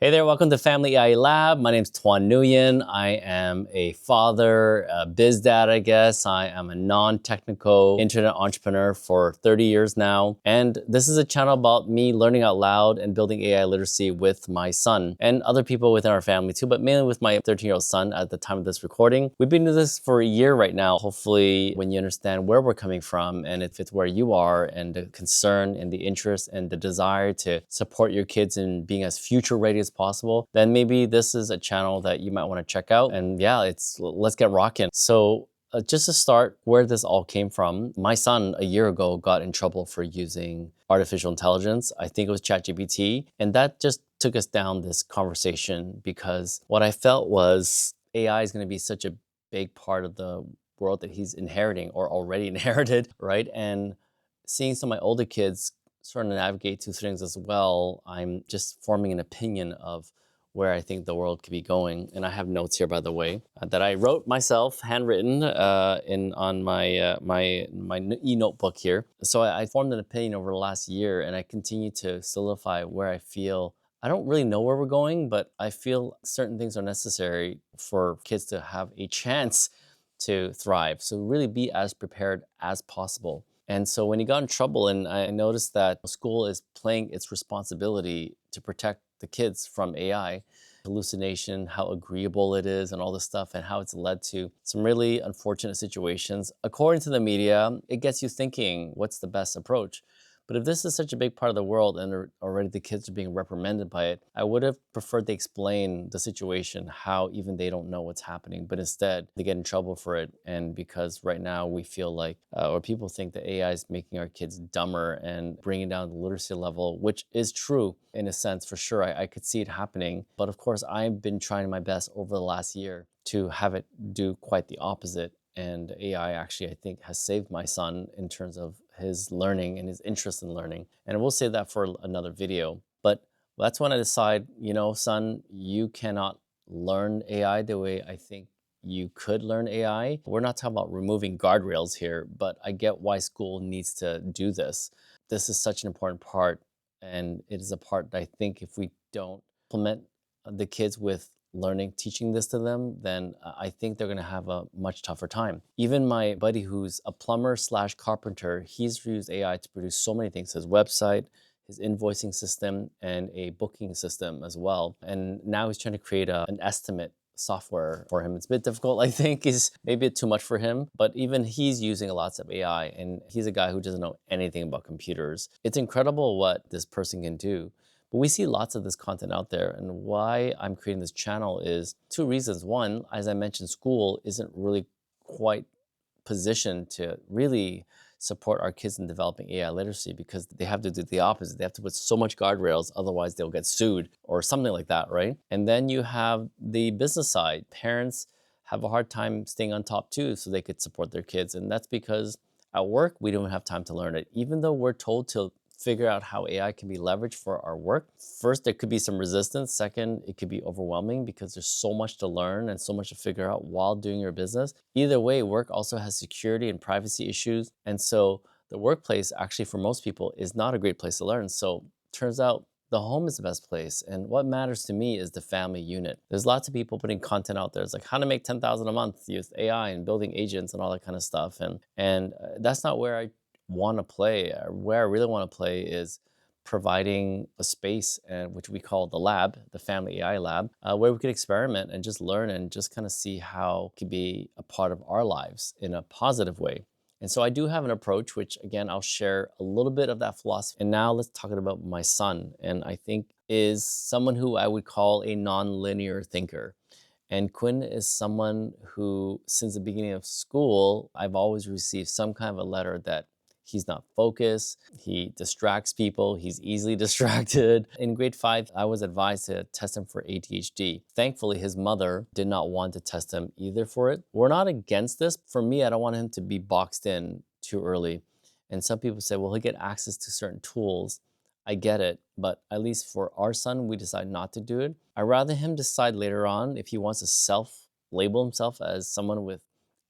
Hey there, welcome to Family AI Lab. My name's Tuan Nguyen. I am a father, a biz dad, I guess. I am a non-technical internet entrepreneur for 30 years now. And this is a channel about me learning out loud and building AI literacy with my son and other people within our family too, but mainly with my 13-year-old son at the time of this recording. We've been doing this for a year right now. Hopefully, when you understand where we're coming from and if it's where you are and the concern and the interest and the desire to support your kids in being as future ready as possible, then maybe this is a channel that you might want to check out. And yeah, let's get rocking. So just to start, where this all came from, my son a year ago got in trouble for using artificial intelligence. I think it was ChatGPT. And that just took us down this conversation because what I felt was AI is going to be such a big part of the world that he's inheriting or already inherited, right? And seeing some of my older kids starting to navigate through things as well, I'm just forming an opinion of where I think the world could be going. And I have notes here, by the way, that I wrote myself, handwritten, on my e-notebook here. So I formed an opinion over the last year, and I continue to solidify where I feel. I don't really know where we're going, but I feel certain things are necessary for kids to have a chance to thrive. So really be as prepared as possible. And so when he got in trouble, and I noticed that school is playing its responsibility to protect the kids from AI, hallucination, how agreeable it is, and all this stuff, and how it's led to some really unfortunate situations. According to the media, it gets you thinking, what's the best approach? But if this is such a big part of the world and already the kids are being reprimanded by it, I would have preferred they explain the situation, how even they don't know what's happening, but instead they get in trouble for it. And because right now we feel like, or people think that AI is making our kids dumber and bringing down the literacy level, which is true in a sense, for sure. I could see it happening. But of course, I've been trying my best over the last year to have it do quite the opposite. And AI actually, I think, has saved my son in terms of his learning and his interest in learning. And we'll save that for another video. But that's when I decide, son, you cannot learn AI the way I think you could learn AI. We're not talking about removing guardrails here, but I get why school needs to do this. This is such an important part. And it is a part that I think if we don't implement the kids with learning, teaching this to them, then I think they're going to have a much tougher time. Even my buddy who's a plumber slash carpenter, he's used AI to produce so many things, his website, his invoicing system, and a booking system as well. And now he's trying to create an estimate software for him. It's a bit difficult, I think, is maybe too much for him, but even he's using lots of AI, and he's a guy who doesn't know anything about computers. It's incredible what this person can do. But we see lots of this content out there, and why I'm creating this channel is two reasons. One, as I mentioned, school isn't really quite positioned to really support our kids in developing AI literacy because they have to do the opposite. They have to put so much guardrails, otherwise they'll get sued or something like that, right? And then you have the business side. Parents have a hard time staying on top too, so they could support their kids. And that's because at work, we don't have time to learn it. Even though we're told to figure out how AI can be leveraged for our work. First, there could be some resistance. Second, it could be overwhelming because there's so much to learn and so much to figure out while doing your business. Either way, work also has security and privacy issues. And so the workplace actually for most people is not a great place to learn. So turns out the home is the best place. And what matters to me is the family unit. There's lots of people putting content out there. It's like how to make 10,000 a month with AI and building agents and all that kind of stuff. And that's not where I want to play. Where I really want to play is providing a space, which we call the lab, the Family AI Lab, where we could experiment and just learn and just kind of see how it could be a part of our lives in a positive way. And so I do have an approach, which again, I'll share a little bit of that philosophy. And now let's talk about my son. And I think is someone who I would call a non-linear thinker. And Quinn is someone who, since the beginning of school, I've always received some kind of a letter that he's not focused, he distracts people, he's easily distracted. In grade 5, I was advised to test him for ADHD. Thankfully, his mother did not want to test him either for it. We're not against this. For me, I don't want him to be boxed in too early. And some people say, well, he'll get access to certain tools. I get it, but at least for our son, we decide not to do it. I'd rather him decide later on if he wants to self-label himself as someone with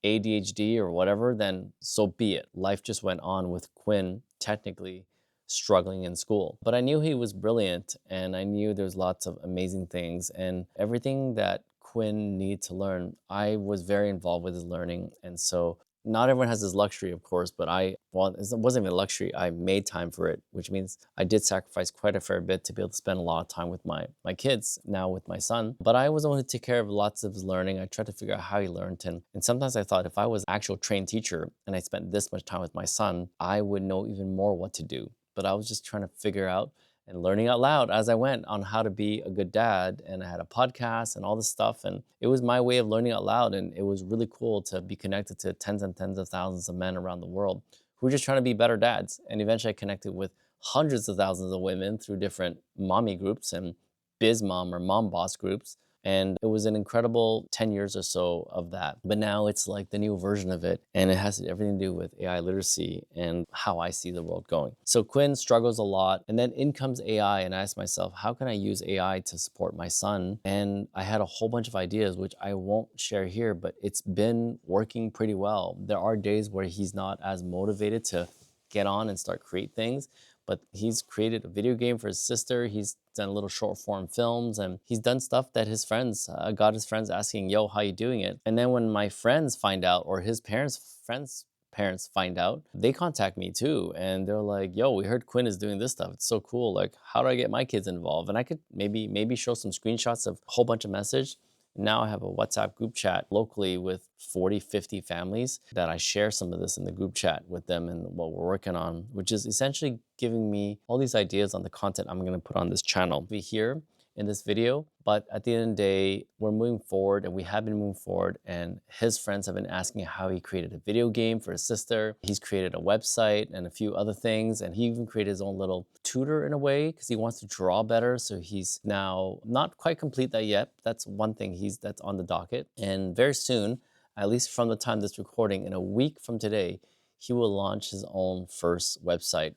ADHD or whatever, then so be it. Life just went on with Quinn technically struggling in school. But I knew he was brilliant, and I knew there's lots of amazing things, and everything that Quinn needed to learn, I was very involved with his learning. And so not everyone has this luxury, of course, but well, it wasn't even a luxury. I made time for it, which means I did sacrifice quite a fair bit to be able to spend a lot of time with my kids, now with my son. But I was able to take care of lots of his learning. I tried to figure out how he learned. And sometimes I thought if I was an actual trained teacher and I spent this much time with my son, I would know even more what to do. But I was just trying to figure out and learning out loud as I went on how to be a good dad. And I had a podcast and all this stuff. And it was my way of learning out loud. And it was really cool to be connected to tens and tens of thousands of men around the world who were just trying to be better dads. And eventually I connected with hundreds of thousands of women through different mommy groups and biz mom or mom boss groups. And it was an incredible 10 years or so of that. But now it's like the new version of it. And it has everything to do with AI literacy and how I see the world going. So Quinn struggles a lot. And then in comes AI. And I asked myself, how can I use AI to support my son? And I had a whole bunch of ideas, which I won't share here, but it's been working pretty well. There are days where he's not as motivated to get on and start create things. But he's created a video game for his sister. He's done little short form films, and he's done stuff that his friends got his friends asking, yo, how you doing it? And then when my friends find out, or his friends' parents find out, they contact me too. And they're like, yo, we heard Quinn is doing this stuff. It's so cool. Like, how do I get my kids involved? And I could maybe show some screenshots of a whole bunch of message. Now I have a WhatsApp group chat locally with 40, 50 families that I share some of this in the group chat with them and what we're working on, which is essentially giving me all these ideas on the content I'm going to put on this channel. Be here in this video, but at the end of the day, we're moving forward and we have been moving forward, and his friends have been asking how he created a video game for his sister. He's created a website and a few other things, and he even created his own little tutor in a way because he wants to draw better. So he's now not quite complete that yet. That's one thing that's on the docket. And very soon, at least from the time this recording, in a week from today, he will launch his own first website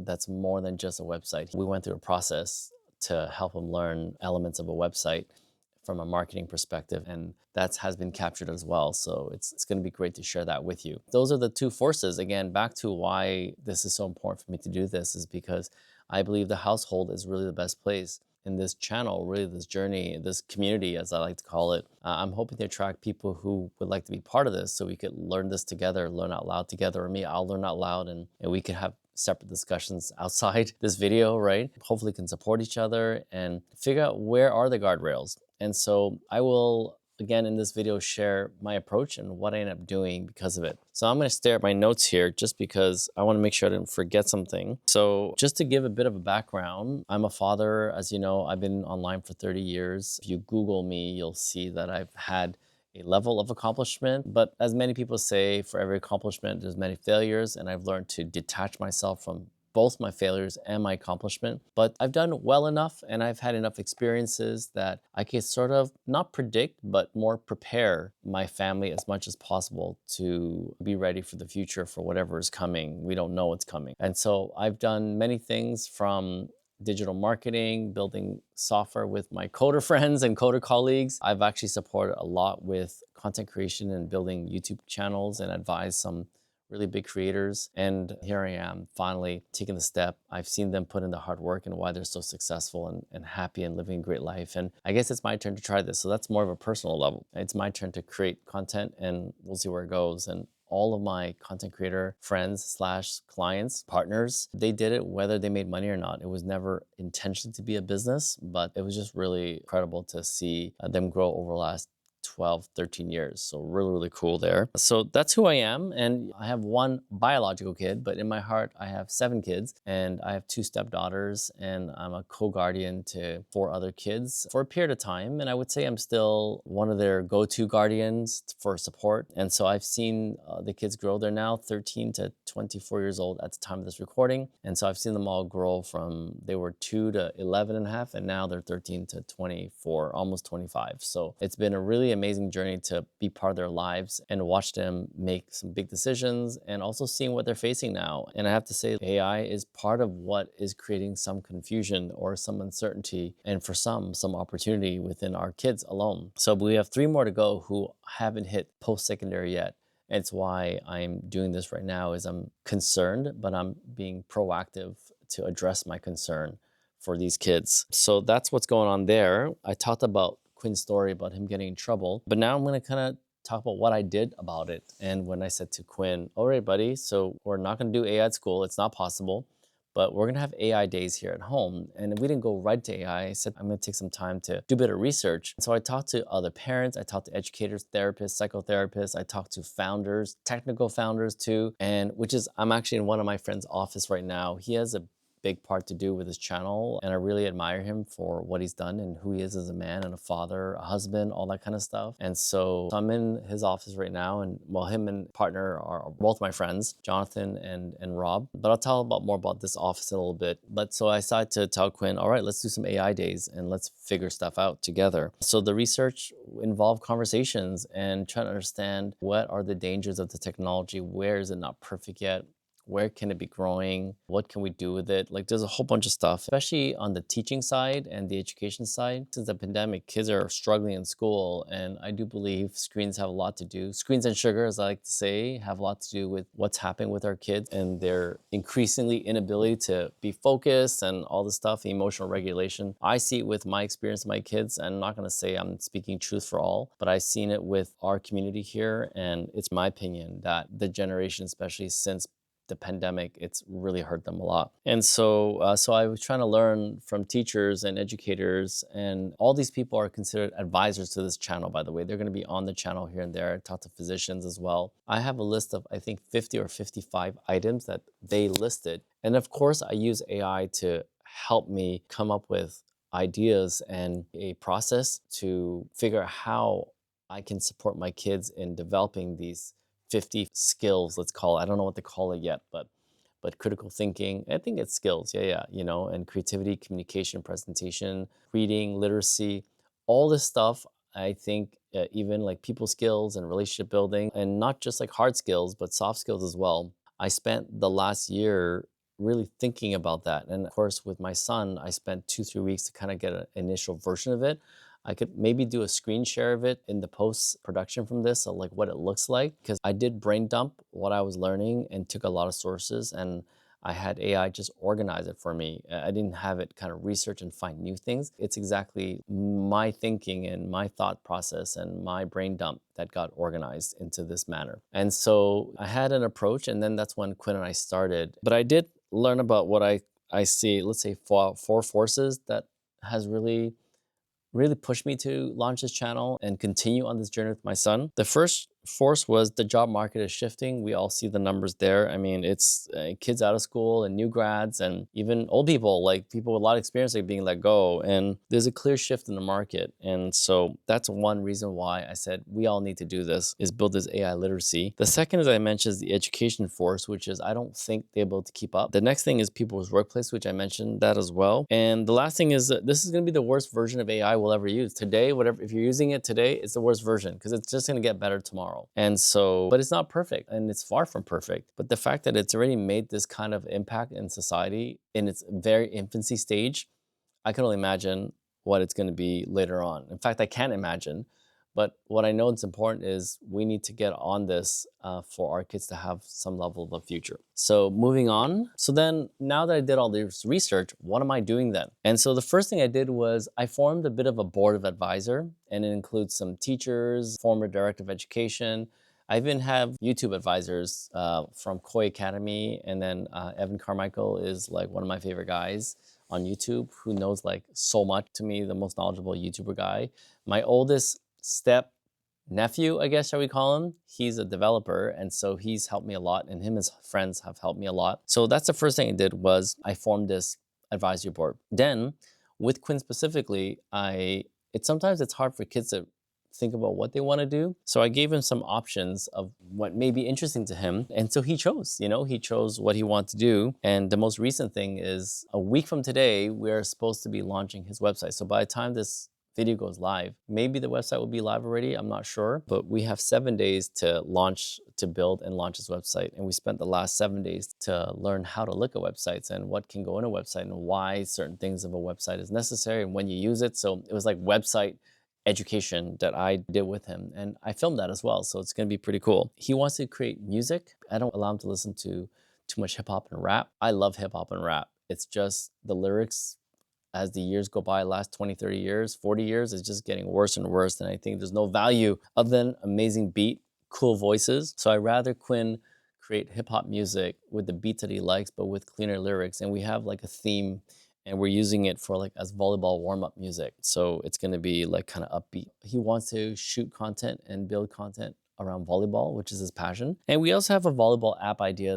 that's more than just a website. We went through a process to help him learn elements of a website from a marketing perspective, and that has been captured as well. So it's going to be great to share that with you. Those are the two forces. Again, back to why this is so important for me to do this is because I believe the household is really the best place in this channel, really this journey, this community, as I like to call it. I'm hoping to attract people who would like to be part of this so we could learn this together, learn out loud together, or I'll learn out loud, and we could have separate discussions outside this video, right? Hopefully can support each other and figure out where are the guardrails. And so I will, again, in this video, share my approach and what I end up doing because of it. So I'm going to stare at my notes here just because I want to make sure I didn't forget something. So just to give a bit of a background, I'm a father. As you know, I've been online for 30 years. If you Google me, you'll see that I've had a level of accomplishment. But as many people say, for every accomplishment, there's many failures. And I've learned to detach myself from both my failures and my accomplishment. But I've done well enough and I've had enough experiences that I can sort of not predict, but more prepare my family as much as possible to be ready for the future, for whatever is coming. We don't know what's coming. And so I've done many things from digital marketing, building software with my coder friends and coder colleagues. I've actually supported a lot with content creation and building YouTube channels and advised some really big creators. And here I am finally taking the step. I've seen them put in the hard work and why they're so successful and happy and living a great life. And I guess it's my turn to try this. So that's more of a personal level. It's my turn to create content and we'll see where it goes. And all of my content creator friends / clients, partners, they did it whether they made money or not. It was never intentionally to be a business, but it was just really incredible to see them grow over the last 12, 13 years. So really, really cool there. So that's who I am. And I have one biological kid, but in my heart, I have 7 kids and I have 2 stepdaughters and I'm a co-guardian to 4 other kids for a period of time. And I would say I'm still one of their go-to guardians for support. And so I've seen the kids grow. They're now 13 to 24 years old at the time of this recording. And so I've seen them all grow from they were 2 to 11 and a half, and now they're 13 to 24, almost 25. So it's been a really amazing journey to be part of their lives and watch them make some big decisions and also seeing what they're facing now. And I have to say, AI is part of what is creating some confusion or some uncertainty, and for some opportunity within our kids alone. So we have 3 more to go who haven't hit post-secondary yet. It's why I'm doing this right now is I'm concerned, but I'm being proactive to address my concern for these kids. So that's what's going on there. I talked about Quinn's story about him getting in trouble, but now I'm going to kind of talk about what I did about it. And when I said to Quinn, all right, buddy, so we're not going to do AI at school. It's not possible, but we're going to have AI days here at home. And we didn't go right to AI. I said, I'm going to take some time to do a bit of research. So I talked to other parents. I talked to educators, therapists, psychotherapists. I talked to founders, technical founders too. And I'm actually in one of my friend's office right now. He has a big part to do with his channel, and I really admire him for what he's done and who he is as a man and a father, a husband, all that kind of stuff. And so I'm in his office right now, and well, him and partner are both my friends, Jonathan and Rob. But I'll tell more about this office in a little bit. But so I decided to tell Quinn, all right, let's do some AI days and let's figure stuff out together. So the research involved conversations and trying to understand what are the dangers of the technology, where is it not perfect yet, where can it be growing? What can we do with it? Like there's a whole bunch of stuff, especially on the teaching side and the education side. Since the pandemic, kids are struggling in school. And I do believe screens have a lot to do. Screens and sugar, as I like to say, have a lot to do with what's happening with our kids and their increasingly inability to be focused and all this stuff, emotional regulation. I see it with my experience with my kids. And I'm not gonna say I'm speaking truth for all, but I've seen it with our community here. And it's my opinion that the generation, especially since the pandemic, it's really hurt them a lot. And so, so I was trying to learn from teachers and educators, and all these people are considered advisors to this channel, by the way. They're going to be on the channel here and there. I talk to physicians as well. I have a list of, I think, 50 or 55 items that they listed. And of course, I use AI to help me come up with ideas and a process to figure out how I can support my kids in developing these 50 skills, let's call it. I don't know what to call it yet, but critical thinking, I think it's skills, yeah, and creativity, communication, presentation, reading, literacy, all this stuff. I think even like people skills and relationship building, and not just like hard skills, but soft skills as well. I spent the last year really thinking about that. And of course, with my son, I spent 2-3 weeks to kind of get an initial version of it. I could maybe do a screen share of it in the post-production from this, so like what it looks like, because I did brain dump what I was learning and took a lot of sources, and I had AI just organize it for me. I didn't have it kind of research and find new things. It's exactly my thinking and my thought process and my brain dump that got organized into this manner. And so I had an approach, and then that's when Quinn and I started. But I did learn about what I see, let's say four forces that has really pushed me to launch this channel and continue on this journey with my son. The first force was the job market is shifting. We all see the numbers there. I mean, it's kids out of school and new grads and even old people, like people with a lot of experience, like being let go. And there's a clear shift in the market. And so that's one reason why I said we all need to do this, is build this AI literacy. The second, as I mentioned, is the education force, which is I don't think they're able to keep up. The next thing is people's workplace, which I mentioned that as well. And the last thing is that this is going to be the worst version of AI we'll ever use. Today, whatever, if you're using it today, it's the worst version because it's just going to get better tomorrow. And so, but it's not perfect and it's far from perfect. But the fact that it's already made this kind of impact in society in its very infancy stage, I can only imagine what it's going to be later on. In fact, I can't imagine. But what I know is important is we need to get on this for our kids to have some level of a future. So moving on. So then now that I did all this research, what am I doing then? And so the first thing I did was I formed a bit of a board of advisor, and it includes some teachers, former director of education. I even have YouTube advisors from Koi Academy, and then Evan Carmichael is like one of my favorite guys on YouTube who knows like so much, to me, the most knowledgeable YouTuber guy. My oldest step nephew, I guess, shall we call him? He's a developer, and so he's helped me a lot, and him and his friends have helped me a lot. So that's the first thing I did, was I formed this advisory board. Then, with Quinn specifically, sometimes it's hard for kids to think about what they want to do. So I gave him some options of what may be interesting to him. And so he chose, he chose what he wanted to do. And the most recent thing is a week from today, we're supposed to be launching his website. So by the time this video goes live, maybe the website will be live already, I'm not sure, but we have 7 days to build and launch this website. And we spent the last 7 days to learn how to look at websites and what can go in a website and why certain things of a website is necessary and when you use it. So it was like website education that I did with him. And I filmed that as well. So it's going to be pretty cool. He wants to create music. I don't allow him to listen to too much hip hop and rap. I love hip hop and rap. It's just the lyrics as the years go by, last 20, 30 years, 40 years, it's just getting worse and worse. And I think there's no value other than amazing beat, cool voices. So I'd rather Quinn create hip hop music with the beats that he likes, but with cleaner lyrics. And we have like a theme and we're using it for like as volleyball warm-up music. So it's gonna be like kind of upbeat. He wants to shoot content and build content around volleyball, which is his passion. And we also have a volleyball app idea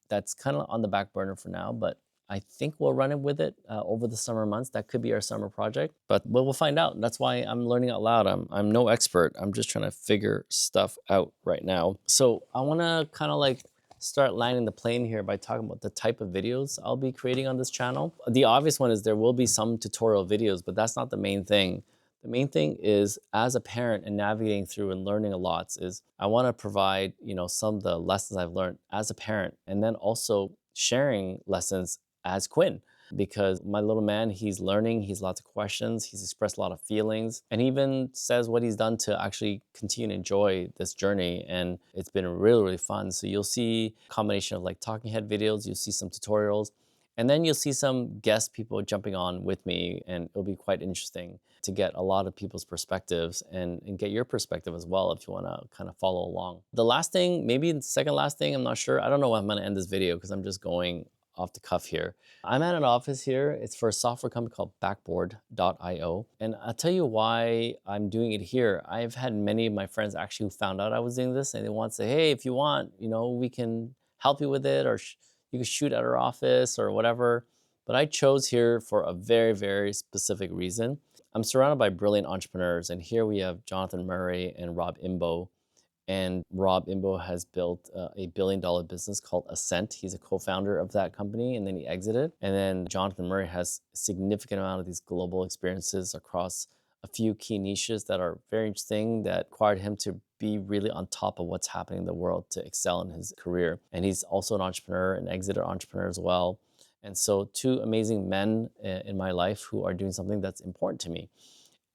that's kind of on the back burner for now, but I think we'll run it with it over the summer months. That could be our summer project, but we'll find out. That's why I'm learning out loud. I'm no expert. I'm just trying to figure stuff out right now. So I want to kind of like start landing the plane here by talking about the type of videos I'll be creating on this channel. The obvious one is there will be some tutorial videos, but that's not the main thing. The main thing is, as a parent and navigating through and learning a lot, is I want to provide, some of the lessons I've learned as a parent, and then also sharing lessons as Quinn, because my little man, he's learning, he's lots of questions, he's expressed a lot of feelings, and he even says what he's done to actually continue to enjoy this journey. And it's been really, really fun. So you'll see a combination of like talking head videos, you'll see some tutorials, and then you'll see some guest people jumping on with me, and it'll be quite interesting to get a lot of people's perspectives and get your perspective as well if you want to kind of follow along. The last thing, maybe the second last thing, I'm not sure. I don't know when I'm going to end this video because I'm just going off the cuff here. I'm at an office here. It's for a software company called backboard.io. And I'll tell you why I'm doing it here. I've had many of my friends actually who found out I was doing this and they want to say, hey, if you want, we can help you with it, or you can shoot at our office or whatever. But I chose here for a very, very specific reason. I'm surrounded by brilliant entrepreneurs. And here we have Jonathan Murray and Rob Imbo. And Rob Imbo has built a $1 billion business called Ascent. He's a co-founder of that company, and then he exited. And then Jonathan Murray has a significant amount of these global experiences across a few key niches that are very interesting, that required him to be really on top of what's happening in the world to excel in his career. And he's also an entrepreneur, an exited entrepreneur as well. And so two amazing men in my life who are doing something that's important to me.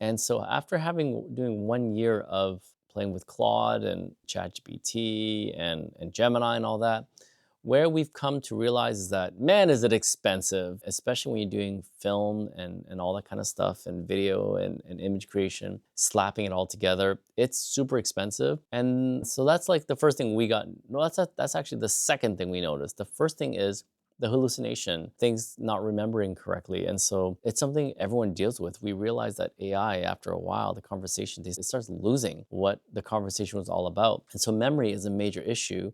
And so after doing 1 year of playing with Claude and ChatGPT and Gemini and all that, where we've come to realize is that, man, is it expensive, especially when you're doing film and all that kind of stuff, and video and image creation, slapping it all together. It's super expensive. And so that's like the first thing we got. No, that's actually the second thing we noticed. The first thing is the hallucination, things not remembering correctly. And so it's something everyone deals with. We realize that AI, after a while, the conversation, it starts losing what the conversation was all about. And so memory is a major issue.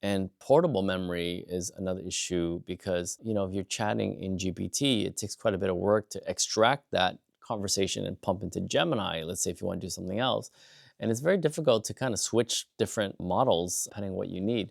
And portable memory is another issue because, if you're chatting in GPT, it takes quite a bit of work to extract that conversation and pump into Gemini, let's say if you want to do something else. And it's very difficult to kind of switch different models depending on what you need.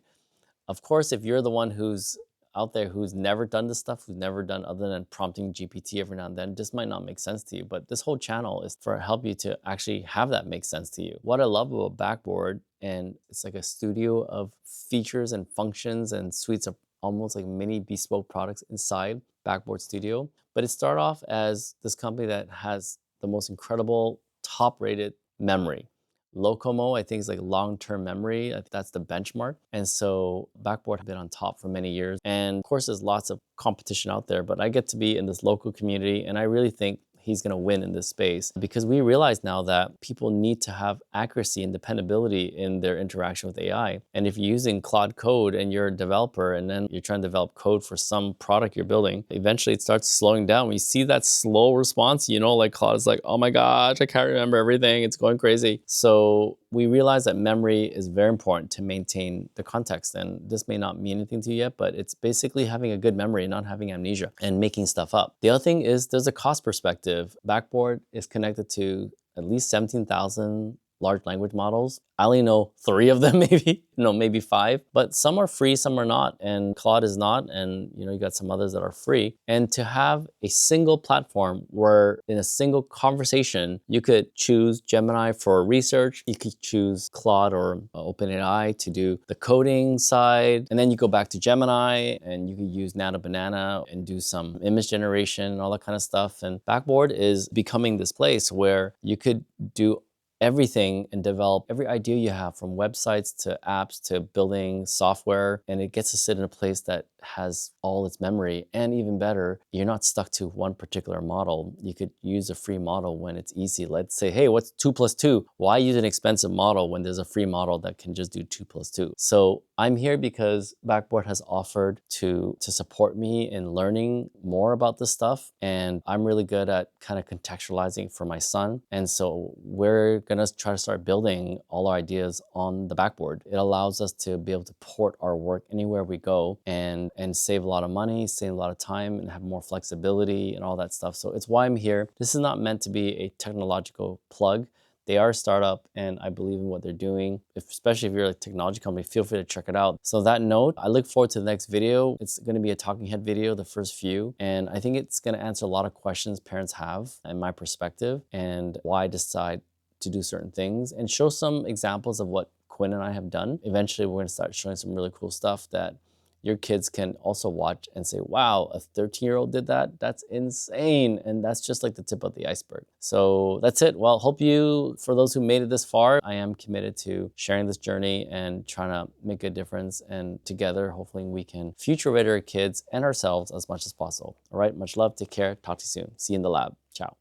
Of course, if you're the one who's out there who's never done this stuff, who's never done other than prompting GPT every now and then, this might not make sense to you. But this whole channel is for help you to actually have that make sense to you. What I love about Backboard, and it's like a studio of features and functions and suites of almost like mini bespoke products inside Backboard Studio. But it started off as this company that has the most incredible top-rated memory. Locomo, I think, is like long-term memory. I think that's the benchmark. And so Backboard has been on top for many years. And of course, there's lots of competition out there, but I get to be in this local community, and I really think he's going to win in this space because we realize now that people need to have accuracy and dependability in their interaction with AI. And if you're using Claude Code and you're a developer and then you're trying to develop code for some product you're building, eventually it starts slowing down. When you see that slow response, like Claude is like, oh my gosh, I can't remember everything. It's going crazy. So we realize that memory is very important to maintain the context. And this may not mean anything to you yet, but it's basically having a good memory and not having amnesia and making stuff up. The other thing is there's a cost perspective. Backboard is connected to at least 17,000 large language models. I only know 3 of them, maybe, maybe 5, but some are free, some are not, and Claude is not, and you got some others that are free. And to have a single platform where in a single conversation, you could choose Gemini for research, you could choose Claude or OpenAI to do the coding side, and then you go back to Gemini and you could use Nano Banana and do some image generation and all that kind of stuff. And Backboard is becoming this place where you could do everything and develop every idea you have, from websites to apps to building software, and it gets to sit in a place that has all its memory. And even better, you're not stuck to one particular model. You could use a free model when it's easy. Let's say, hey, what's 2 plus 2? Why use an expensive model when there's a free model that can just do 2 plus 2? So I'm here because Backboard has offered to support me in learning more about this stuff, and I'm really good at kind of contextualizing for my son. And so we're gonna try to start building all our ideas on the Backboard. It allows us to be able to port our work anywhere we go and save a lot of money, save a lot of time, and have more flexibility and all that stuff. So it's why I'm here. This is not meant to be a technological plug. They are a startup, and I believe in what they're doing. Especially if you're a technology company, feel free to check it out. So that note, I look forward to the next video. It's gonna be a talking head video, the first few, and I think it's gonna answer a lot of questions parents have in my perspective and why I decide to do certain things, and show some examples of what Quinn and I have done. Eventually, we're gonna start showing some really cool stuff that your kids can also watch and say, wow, a 13-year-old did that? That's insane. And that's just like the tip of the iceberg. So that's it. Well, hope you, for those who made it this far, I am committed to sharing this journey and trying to make a difference. And together, hopefully we can future ready our kids and ourselves as much as possible. All right, much love, take care, talk to you soon. See you in the lab, ciao.